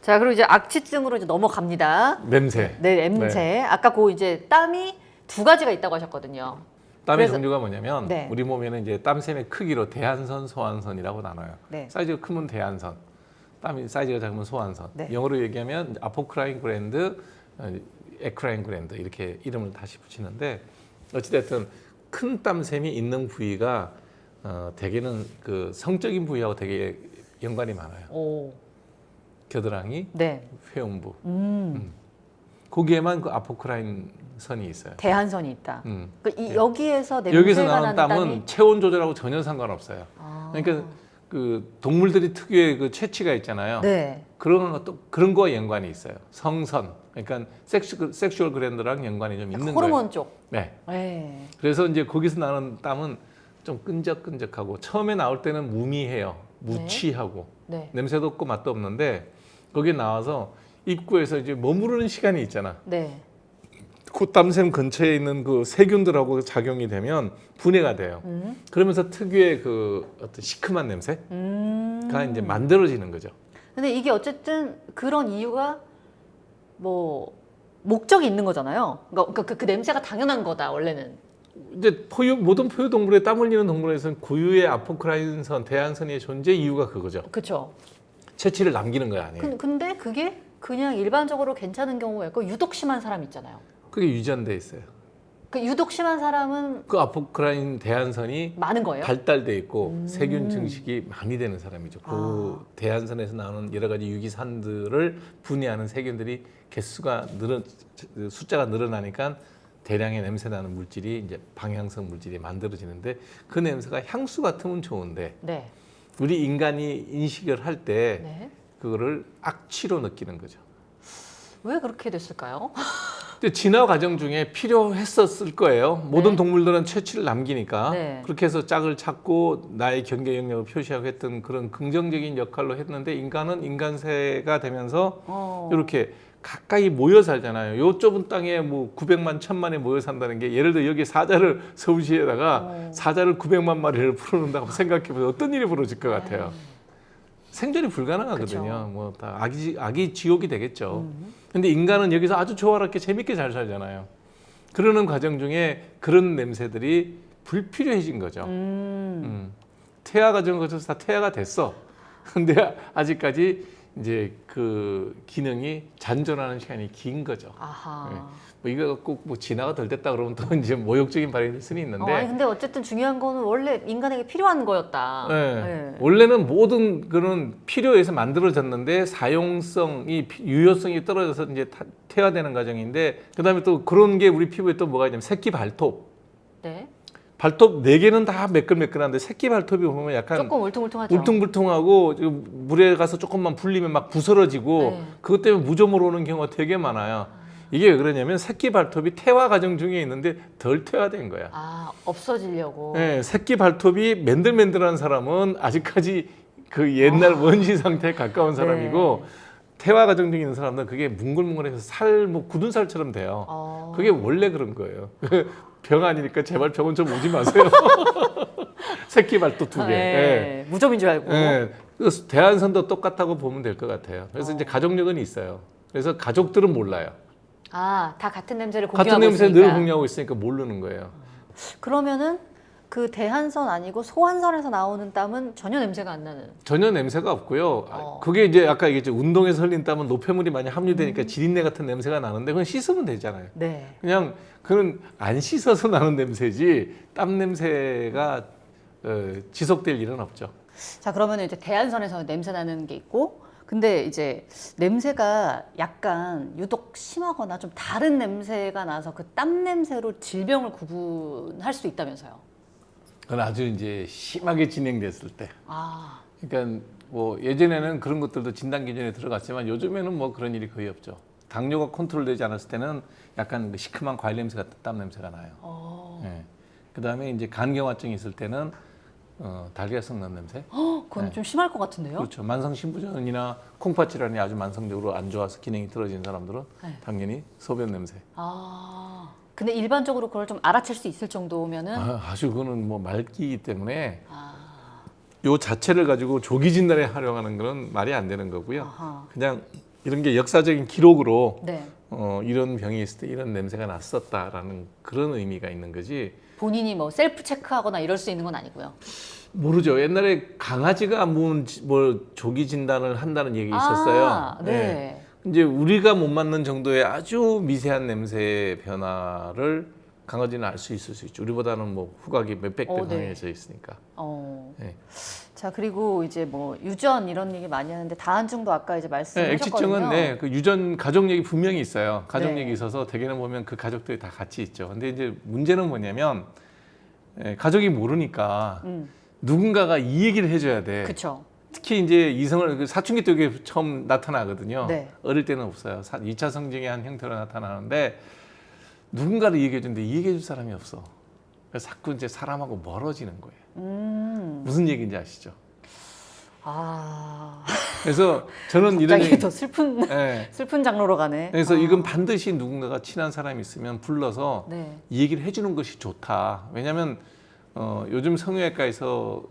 자, 그리고 이제 악취증으로 이제 넘어갑니다. 냄새. 네, 냄새. 네. 아까 그 이제 땀이 두 가지가 있다고 하셨거든요. 땀의 그래서- 종류가 뭐냐면 네. 우리 몸에는 이제 땀샘의 크기로 대한선, 소한선이라고 나눠요. 네. 사이즈가 크면 대한선, 땀이 사이즈가 작으면 소한선. 네. 영어로 얘기하면 아포크라인 그랜드, 에크라인 그랜드 이렇게 이름을 다시 붙이는데 어찌됐든 큰 땀샘이 있는 부위가 대개는 그 성적인 부위하고 되게 연관이 많아요. 오. 겨드랑이, 네. 회음부. 거기에만 그 아포크라인 선이 있어요. 대한선이 있다. 음. 그러니까 여기에서 냄새가 여기서 나는 나는 땀은 땀이 체온 조절하고 전혀 상관없어요. 아. 그러니까 그 동물들이 특유의 그 체취가 있잖아요. 네. 그런 것도 그런 거와 연관이 있어요. 성선, 그러니까 섹슈얼 그랜드랑 연관이 좀 있는 호르몬 거예요. 쪽. 네. 네. 그래서 이제 거기서 나는 땀은 좀 끈적끈적하고 처음에 나올 때는 무미해요. 무취하고 네. 냄새도 없고 맛도 없는데 거기 나와서 입구에서 이제 머무르는 시간이 있잖아. 네. 그 땀샘 근처에 있는 그 세균들하고 작용이 되면 분해가 돼요. 그러면서 특유의 그 어떤 시큼한 냄새가 이제 만들어지는 거죠. 근데 이게 어쨌든 그런 이유가 뭐 목적이 있는 거잖아요. 그러니까 그 냄새가 당연한 거다 원래는. 이제 모든 포유 동물에 땀 흘리는 동물에서는 고유의 아포크라인선, 대한선의 존재 이유가 그거죠. 그렇죠. 체취를 남기는 거 아니에요. 근데 그게 그냥 일반적으로 괜찮은 경우가 있고 유독 심한 사람 있잖아요. 그게 유전돼 있어요. 그 유독 심한 사람은 그 아포크라인 대한선이 많은 거예요. 발달돼 있고 세균 증식이 많이 되는 사람이죠. 그 아. 대한선에서 나오는 여러 가지 유기산들을 분해하는 세균들이 숫자가 늘어나니까 대량의 냄새 나는 물질이 이제 방향성 물질이 만들어지는데 그 냄새가 향수 같으면 좋은데 네. 우리 인간이 인식을 할 때 네. 그거를 악취로 느끼는 거죠. 왜 그렇게 됐을까요? 근데 진화 과정 중에 필요했었을 거예요. 모든 네. 동물들은 체취를 남기니까 네. 그렇게 해서 짝을 찾고 나의 경계 영역을 표시하고 했던 그런 긍정적인 역할로 했는데 인간은 인간세가 되면서 이렇게 가까이 모여 살잖아요. 요 좁은 땅에 뭐 900만, 1000만에 모여 산다는 게 예를 들어 여기 사자를 서울시에다가 사자를 900만 마리를 풀어놓는다고 생각해보면 어떤 일이 벌어질 것 같아요. 생존이 불가능하거든요. 그쵸. 뭐 다 악이 지옥이 되겠죠. 근데 인간은 여기서 아주 조화롭게 재밌게 잘 살잖아요. 그러는 과정 중에 그런 냄새들이 불필요해진 거죠. 태아 과정 거쳐서 다 태아가 됐어. 근데 아직까지 이제 그 기능이 잔존하는 시간이 긴 거죠. 아하. 네. 뭐 이거 꼭 뭐 진화가 덜 됐다 그러면 또 이제 모욕적인 발언일 수는 있는데. 아니, 근데 어쨌든 중요한 거는 원래 인간에게 필요한 거였다. 네. 네. 원래는 모든 그런 필요해서 만들어졌는데 사용성이 유효성이 떨어져서 이제 퇴화되는 과정인데 그다음에 또 그런 게 우리 피부에 또 뭐가 있냐면 새끼 발톱. 네. 발톱 4개는 다 매끌매끌한데 새끼 발톱이 보면 약간 조금 울퉁불퉁하죠. 울퉁불퉁하고 물에 가서 조금만 불리면 막 부스러지고 네. 그것 때문에 무좀으로 오는 경우가 되게 많아요. 이게 왜 그러냐면 새끼 발톱이 퇴화 과정 중에 있는데 덜 퇴화된 거야. 아, 없어지려고. 네, 새끼 발톱이 맨들맨들한 사람은 아직까지 그 옛날 원시 상태에 가까운 사람이고 퇴화 과정 중에 있는 사람은 그게 뭉글뭉글해서 살, 뭐 굳은 살처럼 돼요. 그게 원래 그런 거예요. 병 아니니까 제발 병원 좀 오지 마세요. 새끼 발톱 2개. 네. 무좀인 줄 알고. 네. 그래서 대한선도 똑같다고 보면 될 것 같아요. 그래서 이제 가족력은 있어요. 그래서 가족들은 몰라요. 아, 다 같은 냄새를 공유하고 같은 냄새 있으니까. 늘 공유하고 있으니까 모르는 거예요. 그러면은 그 대한선 아니고 소한선에서 나오는 땀은 전혀 냄새가 안 나는. 전혀 냄새가 없고요. 그게 이제 아까 얘기했죠. 운동에서 흘린 땀은 노폐물이 많이 함유되니까 지린내 같은 냄새가 나는데 그건 씻으면 되잖아요. 네. 그냥 그건 안 씻어서 나는 냄새지 땀 냄새가 지속될 일은 없죠. 자, 그러면 이제 대한선에서 냄새 나는 게 있고, 근데 이제 냄새가 약간 유독 심하거나 좀 다른 냄새가 나서 그 땀 냄새로 질병을 구분할 수 있다면서요? 그건 아주 이제 심하게 진행됐을 때. 아, 그러니까 뭐 예전에는 그런 것들도 진단 기준에 들어갔지만 요즘에는 뭐 그런 일이 거의 없죠. 당뇨가 컨트롤되지 않았을 때는 약간 그 시큼한 과일 냄새 같은 땀 냄새가 나요. 네. 그다음에 이제 간경화증이 있을 때는 달걀 썩는 냄새. 그건 좀 심할 것 같은데요? 그렇죠. 만성 신부전이나 콩팥 질환이 아주 만성적으로 안 좋아서 기능이 떨어진 사람들은 네. 당연히 소변 냄새. 아, 근데 일반적으로 그걸 좀 알아챌 수 있을 정도면은 아주 그거는 뭐 말기이기 때문에 요 자체를 가지고 조기 진단에 활용하는 건 말이 안 되는 거고요. 아하. 그냥 이런 게 역사적인 기록으로 네. 이런 병이 있을 때 이런 냄새가 났었다라는 그런 의미가 있는 거지. 본인이 뭐 셀프 체크하거나 이럴 수 있는 건 아니고요. 모르죠. 옛날에 강아지가 뭐 조기 진단을 한다는 얘기 있었어요. 아, 네. 이제 우리가 못 맡는 정도의 아주 미세한 냄새 변화를 강아지는 알 수 있을 수 있죠. 우리보다는 뭐 후각이 몇백 배 네. 강해져 있으니까. 네. 자, 그리고 이제 뭐 유전 이런 얘기 많이 하는데 다한증도 아까 이제 말씀하셨거든요. 액취증은 그 유전 가족력이 분명히 있어요. 가족력이 네. 있어서 대개는 보면 그 가족들이 다 같이 있죠. 근데 이제 문제는 뭐냐면 가족이 모르니까 누군가가 이 얘기를 해줘야 돼. 그렇죠. 특히 이제 이성을 사춘기 때 그게 처음 나타나거든요. 네. 어릴 때는 없어요. 2차 성징의 한 형태로 나타나는데 누군가를 얘기해 주는데 이 얘기해 줄 사람이 없어. 그래서 자꾸 이제 사람하고 멀어지는 거예요. 무슨 얘기인지 아시죠? 아, 그래서 저는 이런 갑자기 얘기, 더 슬픈 예. 슬픈 장르로 가네. 그래서 이건 반드시 누군가가 친한 사람이 있으면 불러서 네. 이 얘기를 해주는 것이 좋다. 왜냐하면 요즘 성형외과에서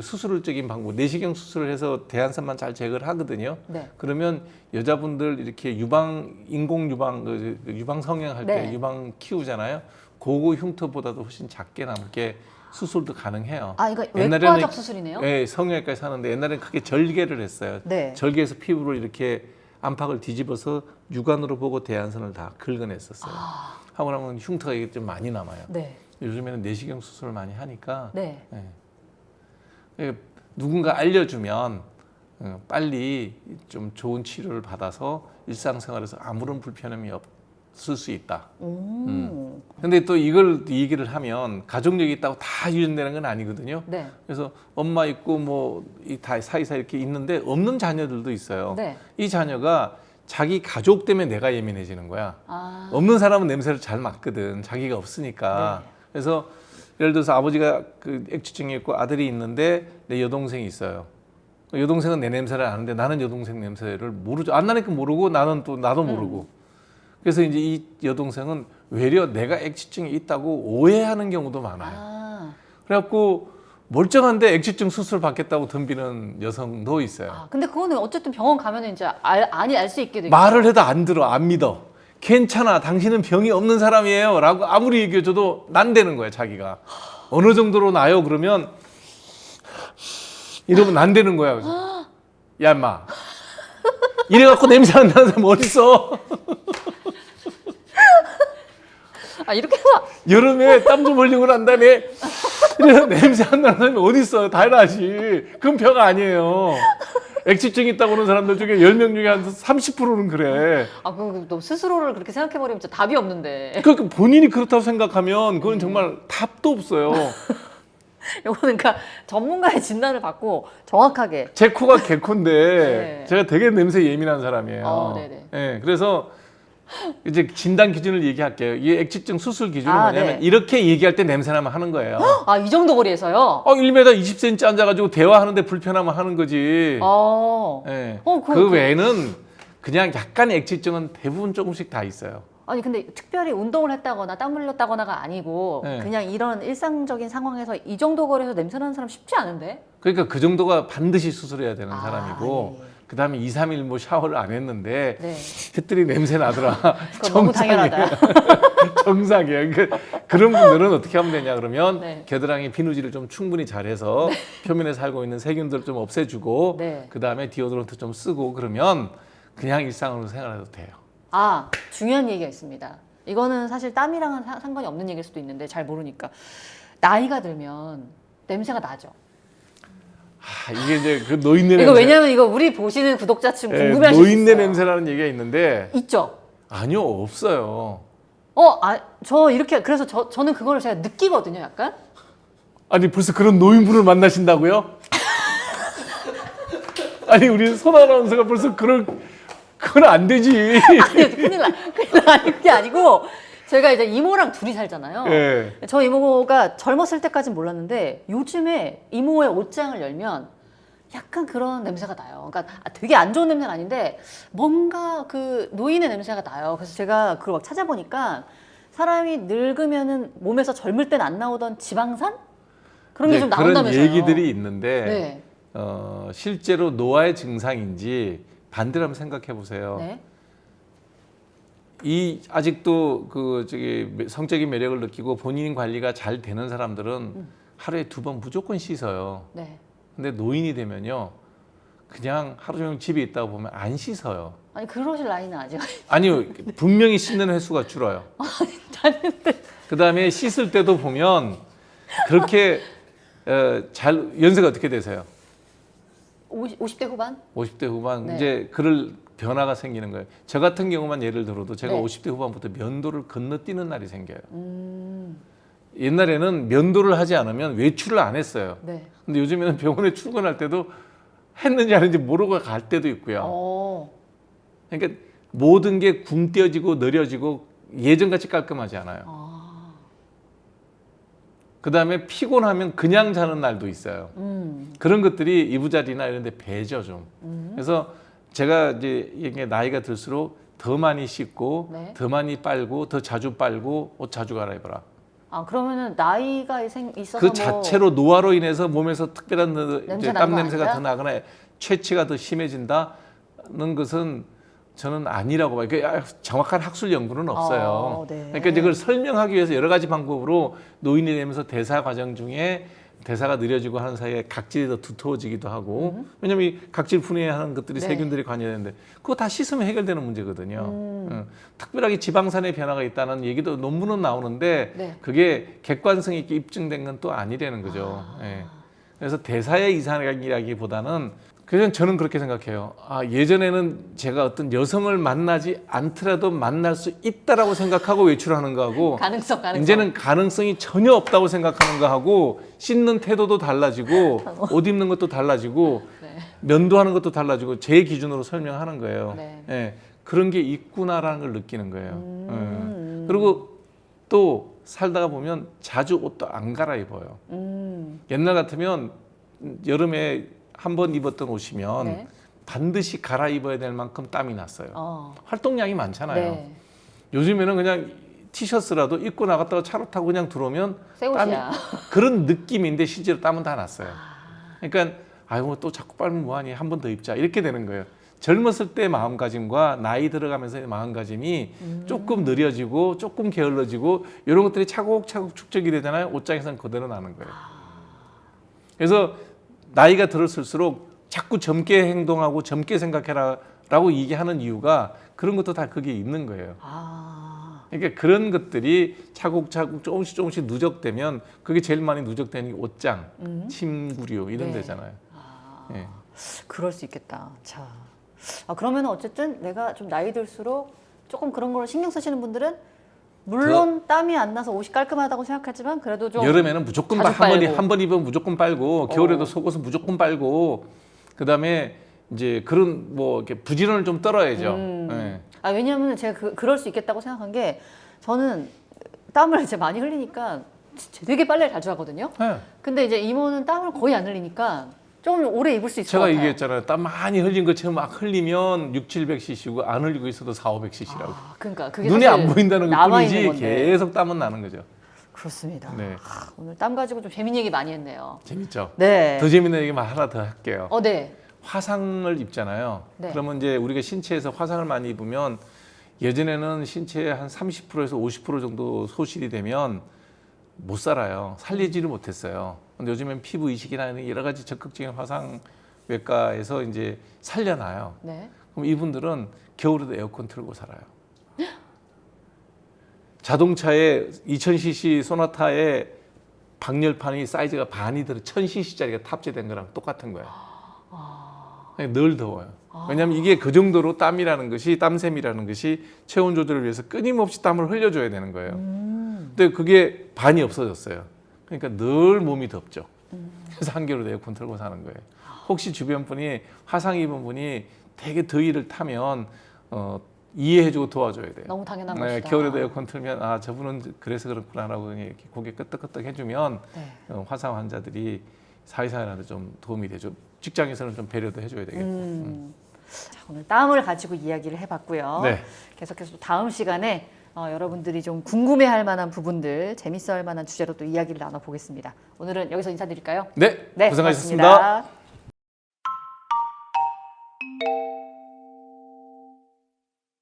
수술적인 방법, 내시경 수술을 해서 대한선만 잘 제거를 하거든요. 네. 그러면 여자분들 이렇게 인공 유방 성형할 때 네. 유방 키우잖아요. 그거 흉터보다도 훨씬 작게 남게 수술도 가능해요. 아, 이거 옛날에는 외과적 수술이네요. 네, 성형외과에서 하는데 옛날에는 크게 절개를 했어요. 네. 절개해서 피부를 이렇게 안팎을 뒤집어서 육안으로 보고 대안선을 다 긁어냈었어요. 하고 나면 흉터가 이게 좀 많이 남아요. 네. 요즘에는 내시경 수술을 많이 하니까 네. 누군가 알려주면 빨리 좀 좋은 치료를 받아서 일상생활에서 아무런 불편함이 없을 수 있다. 근데 또 이걸 얘기를 하면 가족력이 있다고 다 유전되는 건 아니거든요. 네. 그래서 엄마 있고 뭐 다 사이사이 이렇게 있는데 없는 자녀들도 있어요. 네. 이 자녀가 자기 가족 때문에 내가 예민해지는 거야. 아. 없는 사람은 냄새를 잘 맡거든. 자기가 없으니까. 네. 그래서 예를 들어서 아버지가 그 액취증이 있고 아들이 있는데 내 여동생이 있어요. 여동생은 내 냄새를 아는데 나는 여동생 냄새를 모르죠. 안 나니까 모르고 나도 모르고. 그래서 이제 이 여동생은 외려 내가 액취증이 있다고 오해하는 경우도 많아요. 아. 그래갖고 멀쩡한데 액취증 수술 받겠다고 덤비는 여성도 있어요. 아, 근데 그거는 어쨌든 병원 가면 이제 알 수 있게 되죠. 말을 해도 안 들어, 안 믿어. 괜찮아, 당신은 병이 없는 사람이에요 라고 아무리 얘기해줘도 난대는 거야, 자기가. 어느 정도로 나요? 그러면 이러면 난대는 거야. 그래서 야, 인마, 이래갖고 냄새 안 나는 사람 어딨어? 아, 이렇게 해서 여름에 땀 좀 흘리고 난 다음에 이래서 냄새 안 나는 사람이 어딨어? 당연하지. 그건 병 아니에요. 액취증 있다고 하는 사람들 중에 10명 중에 한 30%는 그래. 아, 너 스스로를 그렇게 생각해버리면 진짜 답이 없는데. 그러니까 본인이 그렇다고 생각하면 그건 정말 답도 없어요. 이거는 그러니까 전문가의 진단을 받고 정확하게. 제 코가 개코인데 네. 제가 되게 냄새 예민한 사람이에요. 네네. 네, 그래서 이제 진단 기준을 얘기할게요. 이 액취증 수술 기준은 아, 뭐냐면 네. 이렇게 얘기할 때 냄새 나면 하는 거예요. 아, 이 정도 거리에서요? 1m 20cm 앉아가지고 대화하는데 불편하면 하는 거지. 네. 그 외에는 그냥 약간의 액취증은 대부분 조금씩 다 있어요. 아니 근데 특별히 운동을 했다거나 땀 흘렸다거나가 아니고 네. 그냥 이런 일상적인 상황에서 이 정도 거리에서 냄새 나는 사람 쉽지 않은데? 그러니까 그 정도가 반드시 수술해야 되는 아, 사람이고 네. 그다음에 2, 3일 뭐 샤워를 안 했는데 네. 했더니 냄새 나더라. 그건 너무 당연하다. 정상이에요. 그런 분들은 어떻게 하면 되냐 그러면 네. 겨드랑이 비누질을 좀 충분히 잘해서 표면에 살고 있는 세균들을 좀 없애주고 네. 그다음에 디오드런트 좀 쓰고 그러면 그냥 일상으로 생활해도 돼요. 아, 중요한 얘기가 있습니다. 이거는 사실 땀이랑은 상관이 없는 얘기일 수도 있는데 잘 모르니까 나이가 들면 냄새가 나죠. 이게 이제 그 노인네 이거 냄새. 왜냐면 이거 우리 보시는 구독자층 예, 궁금해하실 수 노인네 있어요. 냄새라는 얘기가 있는데 있죠. 아니요 없어요. 저 이렇게 그래서 저는 그거를 제가 느끼거든요, 약간. 아니 벌써 그런 노인분을 만나신다고요? 아니 우리 손 아나운서가 벌써 그건 안 되지. 아니, 큰일 나. 아니, 그게 아니고 제가 이제 이모랑 둘이 살잖아요. 예. 저 이모가 젊었을 때까지는 몰랐는데 요즘에 이모의 옷장을 열면 약간 그런 냄새가 나요. 그러니까 되게 안 좋은 냄새는 아닌데 뭔가 그 노인의 냄새가 나요. 그래서 제가 그걸 막 찾아보니까 사람이 늙으면은 몸에서 젊을 땐 안 나오던 지방산? 그런 게 좀 그런 나온다면서요. 얘기들이 있는데 네. 실제로 노화의 증상인지 반대로 한번 생각해 보세요. 네. 이 아직도 그 저기 성적인 매력을 느끼고 본인 관리가 잘 되는 사람들은 하루에 2번 무조건 씻어요. 네. 근데 노인이 되면요, 그냥 하루 종일 집에 있다가 보면 안 씻어요. 아니 그러실 나이는 아직 아니요, 분명히 씻는 횟수가 줄어요. 그 다음에 씻을 때도 보면 그렇게 잘 연세가 어떻게 되세요? 50대 후반? 50대 후반 네. 이제 그럴 변화가 생기는 거예요. 저 같은 경우만 예를 들어도 제가 네. 50대 후반부터 면도를 건너뛰는 날이 생겨요. 옛날에는 면도를 하지 않으면 외출을 안 했어요. 네. 근데 요즘에는 병원에 출근할 때도 했는지 안 했는지 모르고 갈 때도 있고요. 그러니까 모든 게 굼떼어지고 느려지고 예전같이 깔끔하지 않아요. 그 다음에 피곤하면 그냥 자는 날도 있어요. 그런 것들이 이부자리나 이런 데 배죠 좀. 그래서 제가 이제 이게 나이가 들수록 더 많이 씻고 네. 더 많이 빨고 더 자주 빨고 옷 자주 갈아입어라. 아 그러면은 나이가 있어서 그 뭐 자체로 노화로 인해서 몸에서 특별한 냄새 이제 나는 땀 거 냄새가 아니다? 더 나거나 체취가 더 심해진다는 것은 저는 아니라고 봐요. 정확한 학술 연구는 없어요. 네. 그러니까 이제 그걸 설명하기 위해서 여러 가지 방법으로 노인이 되면서 대사 과정 중에 대사가 느려지고 하는 사이에 각질이 더 두터워지기도 하고 왜냐면 이 각질 분해하는 것들이 네. 세균들이 관여되는데 그거 다 씻으면 해결되는 문제거든요. 특별하게 지방산의 변화가 있다는 얘기도 논문은 나오는데 네. 그게 객관성 있게 입증된 건 또 아니라는 거죠. 예. 그래서 대사의 이상이라기보다는 그래서 저는 그렇게 생각해요. 예전에는 제가 어떤 여성을 만나지 않더라도 만날 수 있다라고 생각하고 외출하는 거하고 가능성. 이제는 가능성이 전혀 없다고 생각하는 거하고 씻는 태도도 달라지고 옷 입는 것도 달라지고 네. 면도하는 것도 달라지고 제 기준으로 설명하는 거예요. 네. 예, 그런 게 있구나라는 걸 느끼는 거예요. 예. 그리고 또 살다가 보면 자주 옷도 안 갈아입어요. 옛날 같으면 여름에 한 번 입었던 옷이면 네. 반드시 갈아입어야 될 만큼 땀이 났어요. 활동량이 많잖아요. 네. 요즘에는 그냥 티셔츠라도 입고 나갔다가 차로 타고 그냥 들어오면 새 옷이야. 그런 느낌인데 실제로 땀은 다 났어요. 그러니까 아유 또 자꾸 빨면 뭐하니 한 번 더 입자 이렇게 되는 거예요. 젊었을 때 마음가짐과 나이 들어가면서의 마음가짐이 조금 느려지고 조금 게을러지고 이런 것들이 차곡차곡 축적이 되잖아요. 옷장에서는 그대로 나는 거예요. 그래서 나이가 들었을수록 자꾸 젊게 행동하고 젊게 생각해라라고 얘기하는 이유가 그런 것도 다 거기에 있는 거예요. 그러니까 그런 것들이 차곡차곡 조금씩 누적되면 그게 제일 많이 누적되는 게 옷장, 침구류 이런 네. 데잖아요. 예. 그럴 수 있겠다. 자, 그러면 어쨌든 내가 좀 나이 들수록 조금 그런 걸 신경 쓰시는 분들은 물론 땀이 안 나서 옷이 깔끔하다고 생각하지만 그래도 좀 여름에는 무조건 자주 빨고. 한 번 입으면 무조건 빨고 겨울에도 속옷은 무조건 빨고 그다음에 이제 그런 뭐 이렇게 부지런을 좀 떨어야죠. 예. 왜냐하면 제가 그럴 수 있겠다고 생각한 게 저는 땀을 이제 많이 흘리니까 되게 빨래를 자주 하거든요. 예. 근데 이제 이모는 땀을 거의 안 흘리니까 좀 오래 입을 수 있을 것 제가 같아요. 얘기했잖아요. 땀 많이 흘린 것처럼 막 흘리면 6,700cc고 안 흘리고 있어도 4,500cc라고. 그러니까 그게 눈에 사실 안 보인다는 남아있는 것뿐이지 건데. 계속 땀은 나는 거죠. 그렇습니다. 네. 오늘 땀 가지고 좀 재밌는 얘기 많이 했네요. 재밌죠? 네. 더 재밌는 얘기만 하나 더 할게요. 네. 화상을 입잖아요. 네. 그러면 이제 우리가 신체에서 화상을 많이 입으면 예전에는 신체의 한 30%에서 50% 정도 소실이 되면 못 살아요. 살리지를 못했어요. 근데 요즘엔 피부 이식이나 여러 가지 적극적인 화상 외과에서 이제 살려놔요. 네. 그럼 이분들은 겨울에도 에어컨 틀고 살아요. 자동차에 2000cc 소나타에 방열판이 사이즈가 반이 들어 1000cc짜리가 탑재된 거랑 똑같은 거예요. 늘 더워요. 왜냐하면 이게 그 정도로 땀이라는 것이 땀샘이라는 것이 체온 조절을 위해서 끊임없이 땀을 흘려줘야 되는 거예요. 근데 그게 반이 없어졌어요. 그러니까 늘 몸이 덥죠. 그래서 한겨울에도 에어컨 틀고 사는 거예요. 혹시 주변 분이 화상 입은 분이 되게 더위를 타면 이해해주고 도와줘야 돼요. 너무 당연한 네, 것이다. 겨울에도 에어컨 틀면 저분은 그래서 그렇구나라고 이렇게 고개 끄덕끄덕 해주면 네. 화상 환자들이 사회생활하는데 좀 도움이 되죠. 직장에서는 좀 배려도 해줘야 되겠고. 자, 오늘 땀을 가지고 이야기를 해봤고요. 네. 계속해서 또 다음 시간에 여러분들이 좀 궁금해할 만한 부분들, 재밌어할 만한 주제로 또 이야기를 나눠보겠습니다. 오늘은 여기서 인사드릴까요? 네, 네, 고생하셨습니다. 고맙습니다.